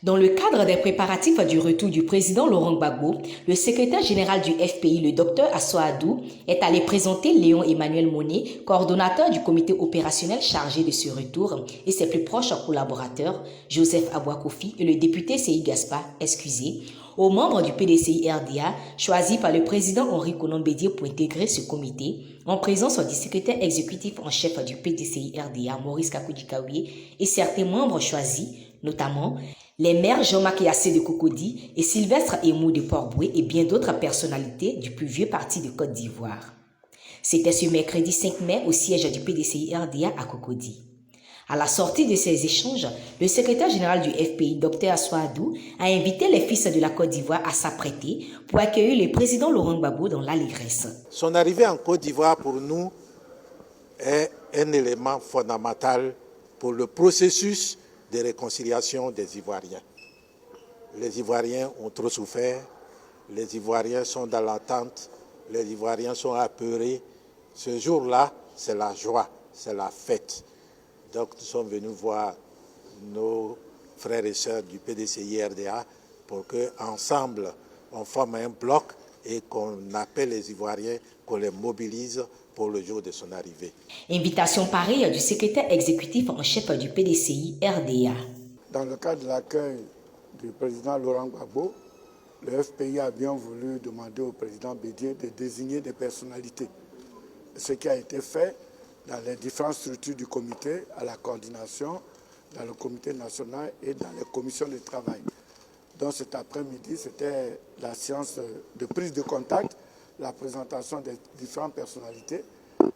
Dans le cadre des préparatifs du retour du président Laurent Gbagbo, le secrétaire général du FPI, le Dr Assoadou, est allé présenter Léon Emmanuel Monnet, coordonnateur du comité opérationnel chargé de ce retour, et ses plus proches collaborateurs, Joseph Abouakofi et le député Seyi Gaspard, excusé, aux membres du PDCI RDA, choisis par le président Henri Konan Bédié pour intégrer ce comité, en présence du secrétaire exécutif en chef du PDCI RDA, Maurice Kakoudji-Kaouye, et certains membres choisis, notamment les maires Jean-Marc Yassé de Cocody et Sylvestre Emou de Port-Boué et bien d'autres personnalités du plus vieux parti de Côte d'Ivoire. C'était ce mercredi 5 mai au siège du PDCI RDA à Cocody. À la sortie de ces échanges, le secrétaire général du FPI, Dr Assoadou, a invité les fils de la Côte d'Ivoire à s'apprêter pour accueillir le président Laurent Gbagbo dans l'allégresse. Son arrivée en Côte d'Ivoire pour nous est un élément fondamental pour le processus de réconciliation des Ivoiriens. Les Ivoiriens ont trop souffert, les Ivoiriens sont dans l'attente, les Ivoiriens sont apeurés. Ce jour-là, c'est la joie, c'est la fête. Donc nous sommes venus voir nos frères et sœurs du PDCI RDA pour qu'ensemble on forme un bloc et qu'on appelle les Ivoiriens, qu'on les mobilise pour le jour de son arrivée. Invitation pareille du secrétaire exécutif en chef du PDCI RDA. Dans le cadre de l'accueil du président Laurent Gbagbo, le FPI a bien voulu demander au président Bédié de désigner des personnalités. Ce qui a été fait dans les différentes structures du comité, à la coordination, dans le comité national et dans les commissions de travail. Donc cet après-midi, c'était la séance de prise de contact, la présentation des différentes personnalités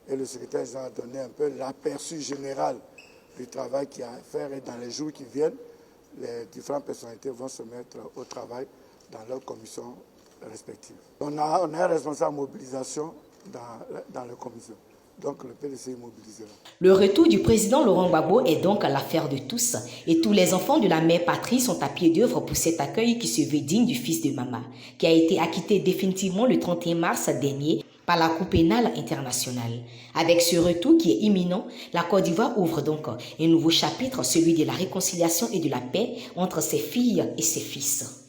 et le secrétaire général a donné un peu l'aperçu général du travail qu'il y a à faire et dans les jours qui viennent, les différentes personnalités vont se mettre au travail dans leurs commissions respectives. On a un responsable mobilisation dans les commissions. Donc le PDCI mobilisera. Le retour du président Laurent Gbagbo est donc l'affaire de tous et tous les enfants de la mère patrie sont à pied d'œuvre pour cet accueil qui se veut digne du fils de Mama, qui a été acquitté définitivement le 31 mars dernier par la Cour pénale internationale. Avec ce retour qui est imminent, la Côte d'Ivoire ouvre donc un nouveau chapitre, celui de la réconciliation et de la paix entre ses filles et ses fils.